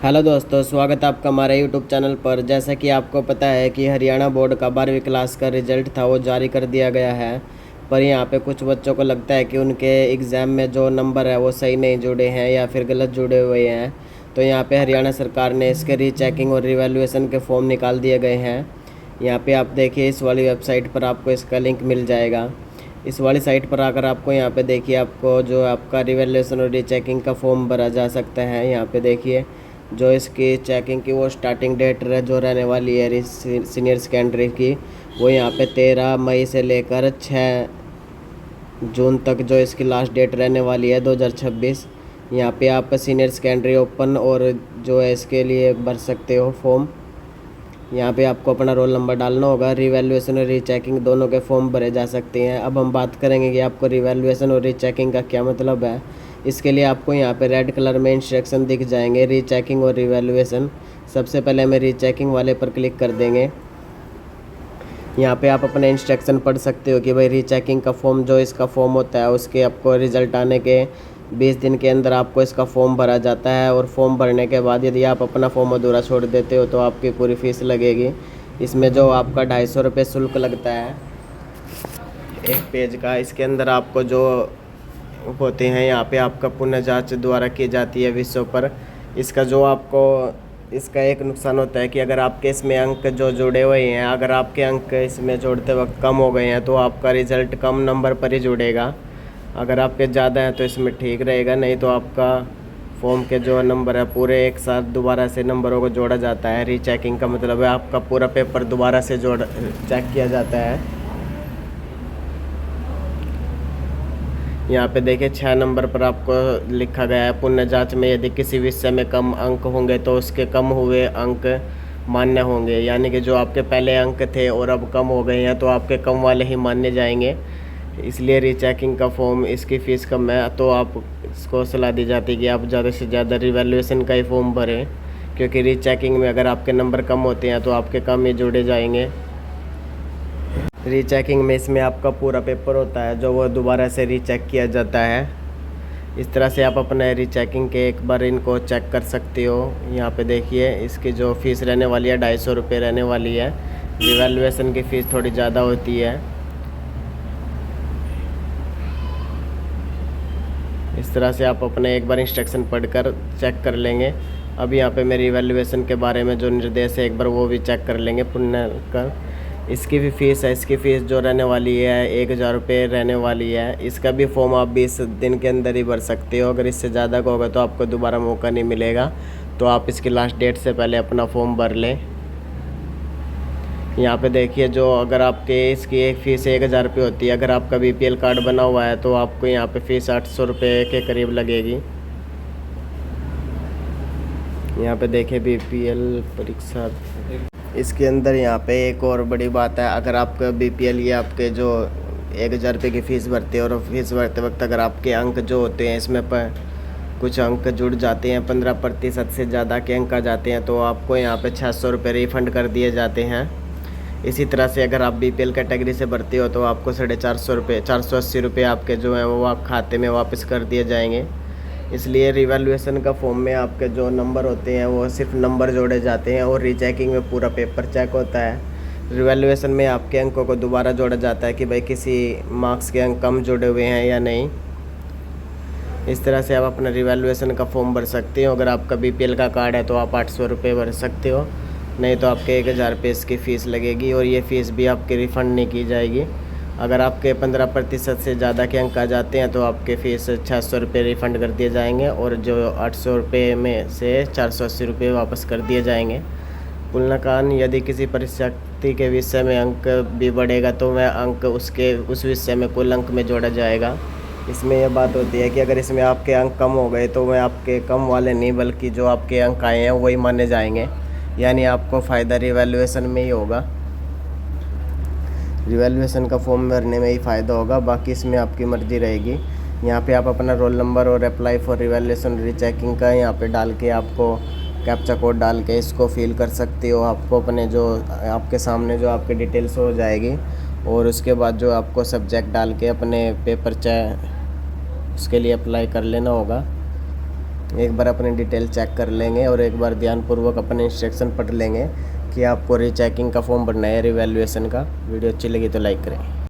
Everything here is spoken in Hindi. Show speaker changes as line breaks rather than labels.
हेलो दोस्तों, स्वागत है आपका हमारे यूट्यूब चैनल पर। जैसा कि आपको पता है कि हरियाणा बोर्ड का 12वीं क्लास का रिज़ल्ट था वो जारी कर दिया गया है। पर यहाँ पे कुछ बच्चों को लगता है कि उनके एग्ज़ाम में जो नंबर है वो सही नहीं जुड़े हैं या फिर गलत जुड़े हुए हैं। तो यहाँ पे हरियाणा सरकार ने इसके रीचेकिंग और रिवैल्यूएशन के फॉर्म निकाल दिए गए हैं। यहाँ पे आप देखिए, इस वाली वेबसाइट पर आपको इसका लिंक मिल जाएगा। इस वाली साइट पर आकर आपको यहाँ पे देखिए, आपको जो आपका रिवैल्यूएशन और रीचेकिंग का फॉर्म भरा जा सकता है। यहाँ पे देखिए, जो इसकी चेकिंग की वो स्टार्टिंग डेट जो रहने वाली है सीनियर सेकेंडरी की, वो यहाँ पे 13 मई से लेकर 6 जून तक जो इसकी लास्ट डेट रहने वाली है 2026। यहाँ पे आप सीनियर सेकेंडरी ओपन और जो है इसके लिए भर सकते हो फॉर्म। यहाँ पे आपको अपना रोल नंबर डालना होगा। रिवैल्यूएशन और रीचेकिंग दोनों के फॉर्म भरे जा सकते हैं। अब हम बात करेंगे कि आपको रिवैल्यूएशन और रीचेकिंग का क्या मतलब है। इसके लिए आपको यहाँ पे रेड कलर में इंस्ट्रक्शन दिख जाएंगे, रीचेकिंग और रिवैल्यूएशन। सबसे पहले हमें रीचेकिंग वाले पर क्लिक कर देंगे। यहाँ पे आप अपने इंस्ट्रक्शन पढ़ सकते हो कि भाई रीचेकिंग का फॉर्म जो इसका फॉर्म होता है उसके आपको रिज़ल्ट आने के 20 दिन के अंदर आपको इसका फॉर्म भरा जाता है। और फॉर्म भरने के बाद यदि आप अपना फॉर्म अधूरा छोड़ देते हो तो आपकी पूरी फीस लगेगी। इसमें जो आपका 250 रुपये शुल्क लगता है एक पेज का। इसके अंदर आपको जो होते हैं, यहाँ पे आपका पुनः जांच द्वारा की जाती है विषयों पर। इसका जो आपको इसका एक नुकसान होता है कि अगर आपके इसमें अंक जो जुड़े हुए हैं, अगर आपके अंक इसमें जोड़ते वक्त कम हो गए हैं तो आपका रिज़ल्ट कम नंबर पर ही जुड़ेगा। अगर आपके ज़्यादा हैं तो इसमें ठीक रहेगा, नहीं तो आपका फॉर्म के जो नंबर है पूरे एक साथ दोबारा से नंबरों को जोड़ा जाता है। रीचेकिंग का मतलब है आपका पूरा पेपर दोबारा से चेक किया जाता है। यहाँ पे देखिए 6 नंबर पर आपको लिखा गया है, पुनः जांच में यदि किसी विषय में कम अंक होंगे तो उसके कम हुए अंक मान्य होंगे। यानी कि जो आपके पहले अंक थे और अब कम हो गए हैं तो आपके कम वाले ही मान्य जाएंगे। इसलिए रीचेकिंग का फॉर्म इसकी फ़ीस कम है, तो आप इसको सलाह दी जाती है कि आप ज़्यादा से ज़्यादा रिवैल्यूएशन का ही फॉर्म भरें, क्योंकि रीचेकिंग में अगर आपके नंबर कम होते हैं तो आपके कम ही जुड़े जाएंगे। रीचेकिंग में इसमें आपका पूरा पेपर होता है जो वो दोबारा से रीचेक किया जाता है। इस तरह से आप अपने रीचेकिंग के एक बार इनको चेक कर सकते हो। यहाँ पे देखिए, इसकी जो फ़ीस रहने वाली है 250 रुपये रहने वाली है। रिवैल्यूएशन की फ़ीस थोड़ी ज़्यादा होती है। इस तरह से आप अपने एक बार इंस्ट्रक्शन पढ़कर चेक कर लेंगे। अब यहाँ पे मेरी रिवैल्यूएशन के बारे में जो निर्देश है एक बार वो भी चेक कर लेंगे पुनः कर। इसकी भी फ़ीस है, इसकी फ़ीस जो रहने वाली है 1000 रुपये रहने वाली है। इसका भी फॉर्म आप 20 दिन के अंदर ही भर सकते हो। अगर इससे ज़्यादा का होगा तो आपको दोबारा मौका नहीं मिलेगा, तो आप इसकी लास्ट डेट से पहले अपना फॉर्म भर लें। यहाँ पे देखिए, जो अगर आपके इसकी एक फ़ीस 1000 रुपये होती है, अगर आपका BPL कार्ड बना हुआ है तो आपको यहाँ पे फ़ीस 800 रुपये के करीब लगेगी। यहाँ पे देखिए BPL परीक्षा, इसके अंदर यहाँ पे एक और बड़ी बात है। अगर आपका BPL ये आपके जो 1000 रुपये की फ़ीस भरते हैं और फीस भरते वक्त अगर आपके अंक जो होते हैं इसमें पर कुछ अंक जुड़ जाते हैं, 15% से ज़्यादा के अंक आ जाते हैं, तो आपको यहाँ पे 600 रुपये रिफ़ंड कर दिए जाते हैं। इसी तरह से अगर आप BPL कैटेगरी से भरते हो तो आपको 450 रुपये 480 रुपये आपके जो हैं वो आप खाते में वापस कर दिए जाएंगे। इसलिए रिवैल्यूएशन का फॉर्म में आपके जो नंबर होते हैं वो सिर्फ नंबर जोड़े जाते हैं और रीचेकिंग में पूरा पेपर चेक होता है। रिवैल्यूएशन में आपके अंकों को दोबारा जोड़ा जाता है कि भाई किसी मार्क्स के अंक कम जुड़े हुए हैं या नहीं। इस तरह से आप अपना रिवैल्यूएशन का फॉर्म भर सकते हो। अगर आपका BPL का कार्ड है तो आप 800 रुपये भर सकते हो, नहीं तो आपके 1000 रुपये इसकी फ़ीस लगेगी और ये फ़ीस भी आपकी रिफ़ंड नहीं की जाएगी। अगर आपके 15% से ज़्यादा के अंक आ जाते हैं तो आपके फ़ीस 600 रुपये रिफ़ंड कर दिए जाएंगे और जो 800 रुपये में से 480 रुपये वापस कर दिए जाएंगे। पुनर्कान, यदि किसी परीक्षार्थी के विषय में अंक भी बढ़ेगा तो वह अंक उस विषय में कुल अंक में जोड़ा जाएगा। इसमें यह बात होती है कि अगर इसमें आपके अंक कम हो गए तो वह आपके कम वाले नहीं बल्कि जो आपके अंक आए हैं वही माने जाएंगे, यानी आपको फ़ायदा रिवैल्यूएशन में ही होगा। रिवैल्यूएशन का फॉर्म भरने में ही फ़ायदा होगा, बाकी इसमें आपकी मर्ज़ी रहेगी। यहाँ पे आप अपना रोल नंबर और अप्लाई फॉर रिवैल्यूएशन रीचेकिंग का यहाँ पे डाल के आपको कैप्चा कोड डाल के इसको फिल कर सकते हो। आपको अपने जो आपके सामने जो आपकी डिटेल्स हो जाएगी और उसके बाद जो आपको सब्जेक्ट डाल के अपने पेपर उसके लिए अप्लाई कर लेना होगा। एक बार अपनी डिटेल चेक कर लेंगे और एक बार ध्यानपूर्वक अपने इंस्ट्रक्शन पढ़ लेंगे कि आपको रीचेकिंग का फॉर्म भरना है रिवैल्यूएशन का। वीडियो अच्छी लगी तो लाइक करें।